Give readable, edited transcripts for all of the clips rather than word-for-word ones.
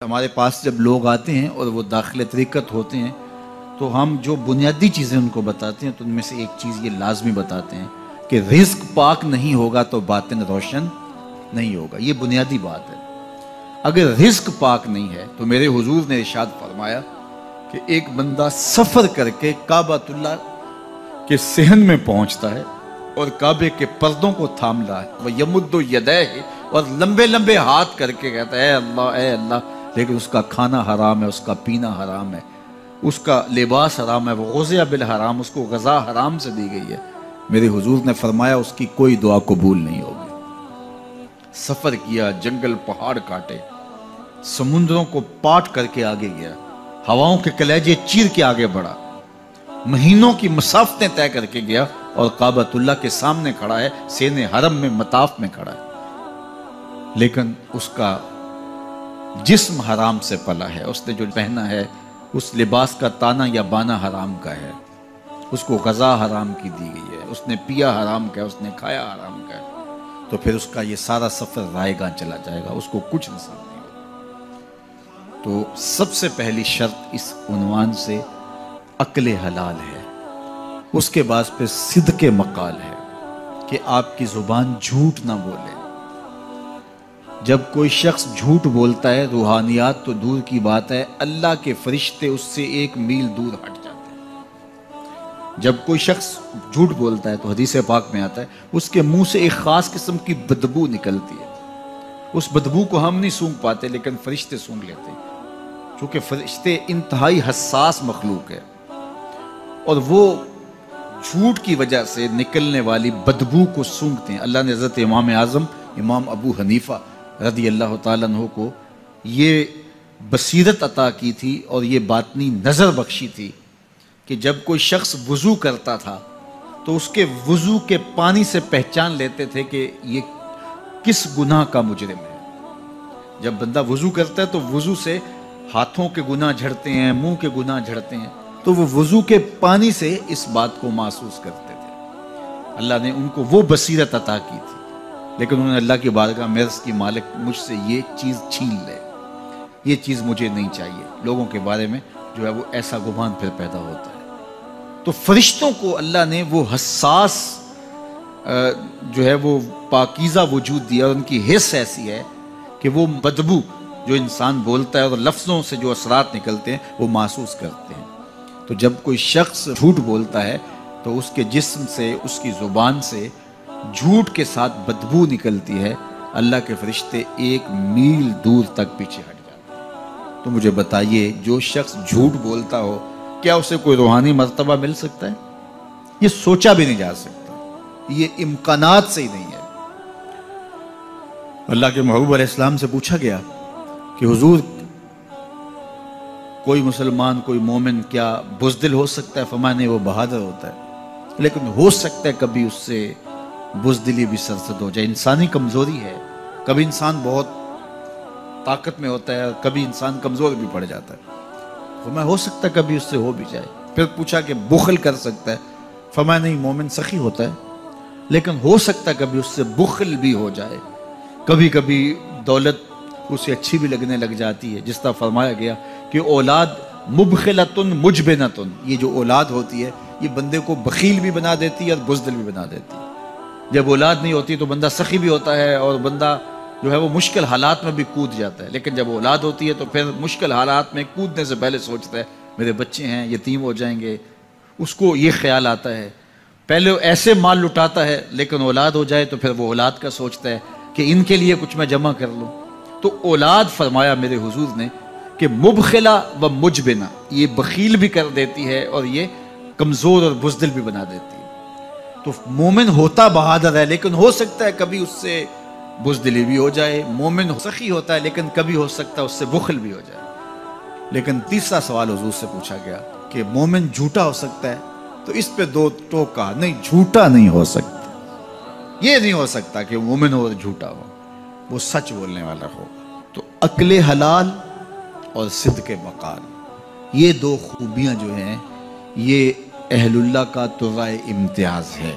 ہمارے پاس جب لوگ آتے ہیں اور وہ داخل طریقت ہوتے ہیں تو ہم جو بنیادی چیزیں ان کو بتاتے ہیں تو ان میں سے ایک چیز یہ لازمی بتاتے ہیں کہ رزق پاک نہیں ہوگا تو باطن روشن نہیں ہوگا. یہ بنیادی بات ہے. اگر رزق پاک نہیں ہے تو میرے حضور نے ارشاد فرمایا کہ ایک بندہ سفر کر کے کعبۃ اللہ کے صحن میں پہنچتا ہے اور کعبے کے پردوں کو تھام رہا ہے وَيَمُدُّ يَدَيْهِ اور لمبے لمبے ہاتھ کر کے کہتا ہے اے اللہ, لیکن اس کا کھانا حرام ہے, اس کا پینا حرام ہے, اس کا لباس حرام ہے, وہ غزیہ بالحرام, اس کو غذا حرام سے دی گئی ہے. میرے حضور نے فرمایا اس کی کوئی دعا قبول نہیں ہوگی. سفر کیا, جنگل پہاڑ کاٹے, سمندروں کو پاٹ کر کے آگے گیا, ہواؤں کے کلیجے چیر کے آگے بڑھا, مہینوں کی مسافتیں طے کر کے گیا اور کعبۃ اللہ کے سامنے کھڑا ہے, سین حرم میں مطاف میں کھڑا ہے, لیکن اس کا جسم حرام سے پلا ہے. اس نے جو پہنا ہے اس لباس کا تانا یا بانا حرام کا ہے, اس کو غذا حرام کی دی گئی ہے, اس نے پیا حرام کا ہے, اس نے کھایا حرام کا ہے, تو پھر اس کا یہ سارا سفر رائے گاں چلا جائے گا, اس کو کچھ نصیب نہیں ہوگا. تو سب سے پہلی شرط اس عنوان سے عقل حلال ہے. اس کے بعد پھر صدق مقال ہے کہ آپ کی زبان جھوٹ نہ بولے. جب کوئی شخص جھوٹ بولتا ہے, روحانیات تو دور کی بات ہے, اللہ کے فرشتے اس سے 1 میل دور ہٹ جاتے ہیں. جب کوئی شخص جھوٹ بولتا ہے تو حدیث پاک میں آتا ہے اس کے منہ سے ایک خاص قسم کی بدبو نکلتی ہے. اس بدبو کو ہم نہیں سونگھ پاتے لیکن فرشتے سونگھ لیتے ہیں, چونکہ فرشتے انتہائی حساس مخلوق ہے اور وہ جھوٹ کی وجہ سے نکلنے والی بدبو کو سونگھتے ہیں. اللہ نے حضرت امام اعظم امام ابو حنیفہ رضی اللہ تعالیٰ عنہ کو یہ بصیرت عطا کی تھی اور یہ باطنی نظر بخشی تھی کہ جب کوئی شخص وضو کرتا تھا تو اس کے وضو کے پانی سے پہچان لیتے تھے کہ یہ کس گناہ کا مجرم ہے. جب بندہ وضو کرتا ہے تو وضو سے ہاتھوں کے گناہ جھڑتے ہیں, منہ کے گناہ جھڑتے ہیں, تو وہ وضو کے پانی سے اس بات کو محسوس کرتے تھے. اللہ نے ان کو وہ بصیرت عطا کی تھی, لیکن انہوں نے اللہ کی بارگاہ میں عرض کی مالک مجھ سے یہ چیز چھین لے, یہ چیز مجھے نہیں چاہیے. لوگوں کے بارے میں جو ہے وہ ایسا گمان پھر پیدا ہوتا ہے. تو فرشتوں کو اللہ نے وہ حساس جو ہے وہ پاکیزہ وجود دیا, اور ان کی حس ایسی ہے کہ وہ بدبو جو انسان بولتا ہے اور لفظوں سے جو اثرات نکلتے ہیں وہ محسوس کرتے ہیں. تو جب کوئی شخص جھوٹ بولتا ہے تو اس کے جسم سے, اس کی زبان سے جھوٹ کے ساتھ بدبو نکلتی ہے. اللہ کے فرشتے 1 میل دور تک پیچھے ہٹ جاتے ہیں. تو مجھے بتائیے جو شخص جھوٹ بولتا ہو کیا اسے کوئی روحانی مرتبہ مل سکتا ہے؟ یہ سوچا بھی نہیں جا سکتا, یہ امکانات سے ہی نہیں ہے. اللہ کے محبوب علیہ السلام سے پوچھا گیا کہ حضور کوئی مسلمان کوئی مومن کیا بزدل ہو سکتا ہے؟ فرمایا نہیں, وہ بہادر ہوتا ہے, لیکن ہو سکتا ہے کبھی اس سے بزدلی بھی سرزد ہو جائے. انسانی کمزوری ہے, کبھی انسان بہت طاقت میں ہوتا ہے اور کبھی انسان کمزور بھی پڑ جاتا ہے. فرمایا ہو سکتا ہے کبھی اس سے ہو بھی جائے. پھر پوچھا کہ بخل کر سکتا ہے؟ فرمایا نہیں, مومن سخی ہوتا ہے لیکن ہو سکتا ہے کبھی اس سے بخل بھی ہو جائے. کبھی کبھی دولت اسے اچھی بھی لگنے لگ جاتی ہے, جس طرح فرمایا گیا کہ اولاد مبخلتن مجبنتن, یہ جو اولاد ہوتی ہے یہ بندے کو بخیل بھی بنا دیتی ہے اور بزدل بھی بنا دیتی ہے. جب اولاد نہیں ہوتی تو بندہ سخی بھی ہوتا ہے اور بندہ جو ہے وہ مشکل حالات میں بھی کود جاتا ہے, لیکن جب اولاد ہوتی ہے تو پھر مشکل حالات میں کودنے سے پہلے سوچتا ہے میرے بچے ہیں یتیم ہو جائیں گے. اس کو یہ خیال آتا ہے, پہلے ایسے مال لٹاتا ہے لیکن اولاد ہو جائے تو پھر وہ اولاد کا سوچتا ہے کہ ان کے لیے کچھ میں جمع کر لوں. تو اولاد فرمایا میرے حضور نے کہ مبخلہ و مجبنہ, یہ بخیل بھی کر دیتی ہے اور یہ کمزور اور بزدل بھی بنا دیتی ہے. تو مومن ہوتا بہادر ہے لیکن ہو سکتا ہے کبھی اس سے بزدلی بھی ہو جائے. مومن سخی ہوتا ہے لیکن کبھی ہو سکتا ہے اس سے بخل بھی ہو جائے. لیکن تیسرا سوال حضور سے پوچھا گیا کہ مومن جھوٹا ہو سکتا ہے؟ تو اس پہ 2 ٹوک کہا, نہیں جھوٹا نہیں ہو سکتا. یہ نہیں ہو سکتا کہ مومن ہو اور جھوٹا ہو, وہ سچ بولنے والا ہو. تو عقل حلال اور صدق مقال, یہ 2 خوبیاں جو ہیں یہ اہل اللہ کا طرائے امتیاز ہے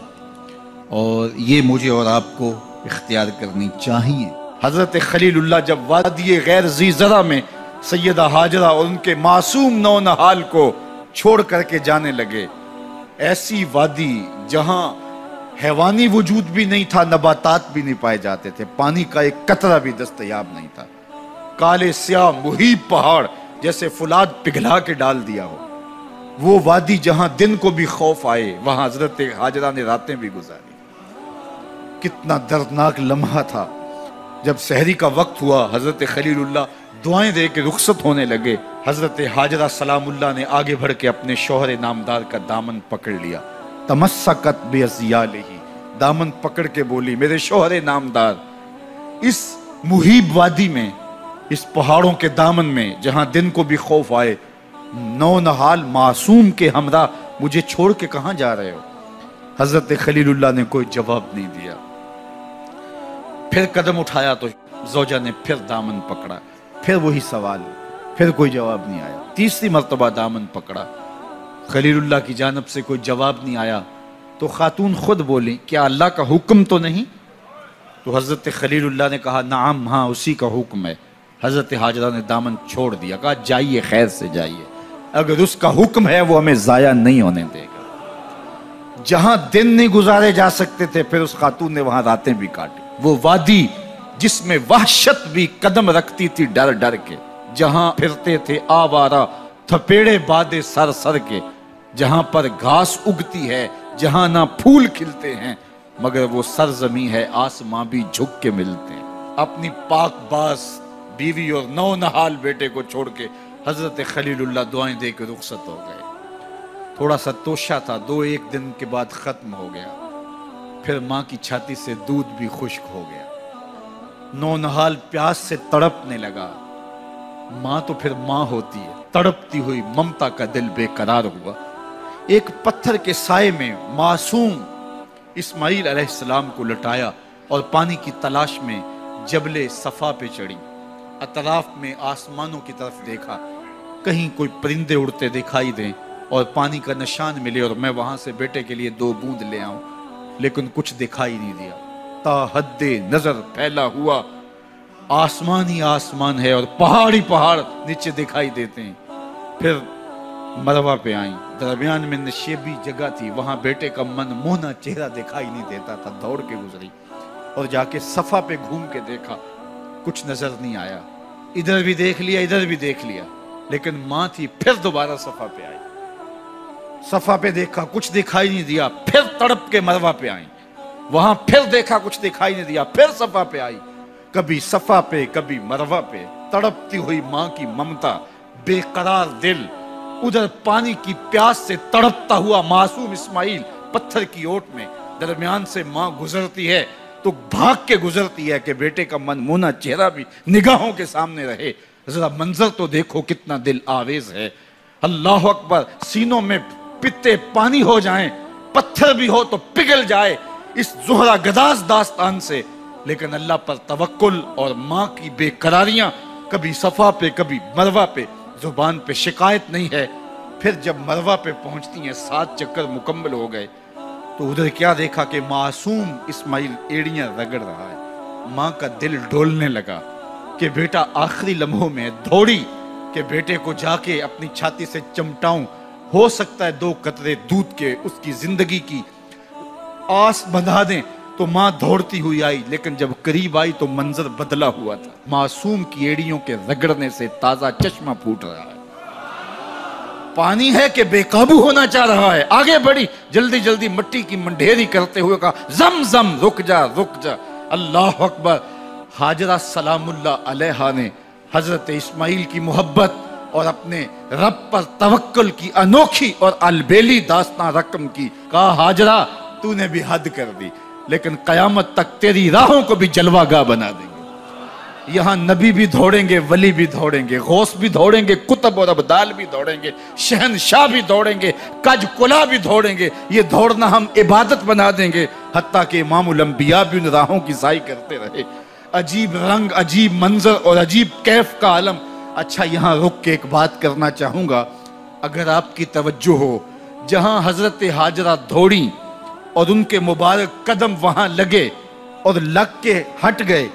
اور یہ مجھے اور آپ کو اختیار کرنی چاہیے. حضرت خلیل اللہ جب وادی غیر ذی زرع میں سیدہ ہاجرہ اور ان کے معصوم نو نہال کو چھوڑ کر کے جانے لگے۔ ایسی وادی جہاں حیوانی وجود بھی نہیں تھا، نباتات بھی نہیں پائے جاتے تھے، پانی کا ایک قطرہ بھی دستیاب نہیں تھا، کالے سیاہ محیط پہاڑ جیسے فولاد پگھلا کے ڈال دیا ہو، وہ وادی جہاں دن کو بھی خوف آئے، وہاں حضرت ہاجرہ نے راتیں بھی گزاری۔ کتنا دردناک لمحہ تھا جب سحری کا وقت ہوا، حضرت خلیل اللہ دعائیں دے کے رخصت ہونے لگے، حضرت ہاجرہ سلام اللہ نے آگے بڑھ کے اپنے شوہر نامدار کا دامن پکڑ لیا، تمسکت بیزیالہ، دامن پکڑ کے بولی میرے شوہر نامدار، اس محیب وادی میں، اس پہاڑوں کے دامن میں جہاں دن کو بھی خوف آئے، نو نہال معصوم کے ہمراہ مجھے چھوڑ کے کہاں جا رہے ہو؟ حضرت خلیل اللہ نے کوئی جواب نہیں دیا۔ پھر قدم اٹھایا تو زوجہ نے پھر دامن پکڑا، پھر وہی سوال، پھر کوئی جواب نہیں آیا۔ تیسری مرتبہ دامن پکڑا، خلیل اللہ کی جانب سے کوئی جواب نہیں آیا، تو خاتون خود بولی کیا اللہ کا حکم تو نہیں؟ تو حضرت خلیل اللہ نے کہا نعم، ہاں اسی کا حکم ہے۔ حضرت ہاجرہ نے دامن چھوڑ دیا، کہا جائیے، خیر سے جائیے، اگر اس کا حکم ہے وہ ہمیں ضائع نہیں ہونے دے گا۔ جہاں دن نہیں گزارے جا سکتے تھے، پھر اس خاتون نے وہاں راتیں بھی کاٹی۔ وہ وادی جس میں وحشت بھی قدم رکھتی تھی ڈر ڈر کے، جہاں پھرتے تھے آوارہ تھپیڑے بادے سر سر کے، جہاں پر گھاس اگتی ہے، جہاں نہ پھول کھلتے ہیں، مگر وہ سرزمین ہے آسماں بھی جھک کے ملتے ہیں۔ اپنی پاک باز بیوی اور نو نہال بیٹے کو چھوڑ کے حضرت خلیل اللہ دعائیں دے کے رخصت ہو گئے۔ تھوڑا سا توشہ تھا، 2-1 دن کے بعد ختم ہو گیا۔ پھر ماں کی چھاتی سے دودھ بھی خشک ہو گیا، نو نہال پیاس سے تڑپنے لگا۔ ماں تو پھر ماں ہوتی ہے، تڑپتی ہوئی ممتا کا دل بے قرار ہوا۔ ایک پتھر کے سائے میں معصوم اسماعیل علیہ السلام کو لٹایا اور پانی کی تلاش میں جبل صفا پہ چڑھی۔ اطراف میں آسمانوں کی طرف دیکھا، کہیں کوئی پرندے اڑتے دکھائی دیں اور پانی کا نشان ملے اور میں وہاں سے بیٹے کے لیے 2 بوند لے آؤں، لیکن کچھ دکھائی نہیں دیا۔ تا حد نظر پھیلا ہوا آسمان ہی آسمان ہے اور پہاڑ ہی پہاڑ نیچے دکھائی دیتے ہیں۔ پھر مروہ پہ آئیں، درمیان میں نشیبی جگہ تھی، وہاں بیٹے کا من مونا چہرہ دکھائی نہیں دیتا تھا، دوڑ کے گزری اور جا کے صفا پہ گھوم کے دیکھا، کچھ نظر نہیں آیا۔ ادھر بھی دیکھ لیا، ادھر بھی دیکھ لیا، لیکن ماں تھی۔ پھر دوبارہ صفا پہ آئی، صفا پہ دیکھا، کچھ دکھائی نہیں دیا۔ پھر تڑپ کے مروہ پہ آئیں، وہاں پھر دیکھا، کچھ دکھائی نہیں دیا۔ پھر صفا پہ آئی، کبھی صفا پہ کبھی مروہ پہ، تڑپتی ہوئی ماں کی ممتا، بے قرار دل، ادھر پانی کی پیاس سے تڑپتا ہوا معصوم اسماعیل پتھر کی اوٹ میں۔ درمیان سے ماں گزرتی ہے تو بھاگ کے گزرتی ہے کہ بیٹے کا من مونا چہرہ بھی نگاہوں کے سامنے رہے۔ ذرا منظر تو دیکھو کتنا دل آویز ہے۔ اللہ اکبر، سینوں میں پتے پانی ہو جائیں، پتھر بھی ہو تو پگھل جائے اس زہرہ گداز داستان سے، لیکن اللہ پر توکل اور ماں کی بے قراریاں، کبھی صفا پہ کبھی مروہ پہ، زبان پہ شکایت نہیں ہے۔ پھر جب مروہ پہ پہنچتی ہیں، 7 چکر مکمل ہو گئے، تو ادھر کیا دیکھا کہ معصوم اسماعیل ایڑیاں رگڑ رہا ہے۔ ماں کا دل ڈولنے لگا کہ بیٹا آخری لمحوں میں دوڑی کہ بیٹے کو جا کے اپنی چھاتی سے چمٹاؤں، ہو سکتا ہے 2 قطرے دودھ کے اس کی زندگی کی آس بندھا دیں۔ تو ماں دوڑتی ہوئی آئی، لیکن جب قریب آئی تو منظر بدلا ہوا تھا۔ معصوم کی ایڑیوں کے رگڑنے سے تازہ چشمہ پھوٹ رہا ہے، پانی ہے کہ بے قابو ہونا چاہ رہا ہے۔ آگے بڑھی، جلدی جلدی مٹی کی منڈھیری کرتے ہوئے کہا زم زم، رک جا رک جا۔ اللہ اکبر۔ ہاجرہ سلام اللہ علیہا نے حضرت اسماعیل کی محبت اور اپنے رب پر توکل کی انوکھی اور البیلی داستان رقم کی۔ کہا ہاجرہ تو نے بھی حد کر دی، لیکن قیامت تک تیری راہوں کو بھی جلوہ گاہ بنا دیں گے۔ یہاں نبی بھی دوڑیں گے، ولی بھی دوڑیں گے، غوث بھی دوڑیں گے، کتب اور ابدال بھی دوڑیں گے، شہنشاہ بھی دوڑیں گے، کج کلا بھی دوڑیں گے۔ یہ دوڑنا ہم عبادت بنا دیں گے، حتیٰ کہ امام الانبیاء بھی ان راہوں کی سائی کرتے رہے۔ عجیب رنگ، عجیب منظر اور عجیب کیف کا عالم۔ اچھا، یہاں رک کے ایک بات کرنا چاہوں گا، اگر آپ کی توجہ ہو، جہاں حضرت ہاجرہ دوڑیں اور ان کے مبارک قدم وہاں لگے اور لگ کے ہٹ گئے،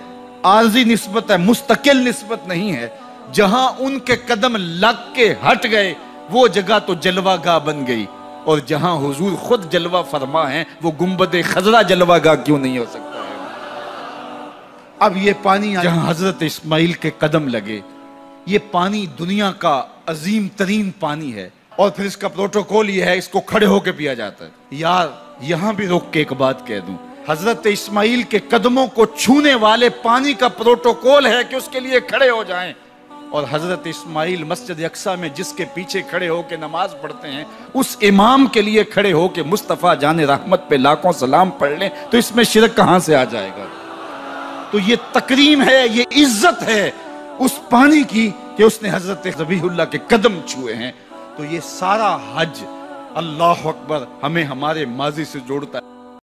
عارضی نسبت ہے، مستقل نسبت نہیں ہے۔ جہاں ان کے قدم لگ کے ہٹ گئے وہ جگہ تو جلوہ گاہ بن گئی، اور جہاں حضور خود جلوہ فرما ہیں وہ گنبد خضرا جلوہ گاہ کیوں نہیں ہو سکتا ہے؟ اب یہ پانی جہاں حضرت اسماعیل کے قدم لگے، یہ پانی دنیا کا عظیم ترین پانی ہے، اور پھر اس کا پروٹوکول یہ ہے، اس کو کھڑے ہو کے پیا جاتا ہے۔ یار یہاں بھی روک کے ایک بات کہہ دوں، حضرت اسماعیل کے قدموں کو چھونے والے پانی کا پروٹوکول ہے کہ اس کے لیے کھڑے ہو جائیں، اور حضرت اسماعیل مسجد اقصیٰ میں جس کے پیچھے کھڑے ہو کے نماز پڑھتے ہیں اس امام کے لیے کھڑے ہو کے مصطفیٰ جان رحمت پہ لاکھوں سلام پڑھ لیں تو اس میں شرک کہاں سے آ جائے گا؟ تو یہ تکریم ہے، یہ عزت ہے اس پانی کی کہ اس نے حضرت ذبیح اللہ کے قدم چھوئے ہیں۔ تو یہ سارا حج اللہ اکبر ہمیں ہمارے ماضی سے جوڑتا ہے۔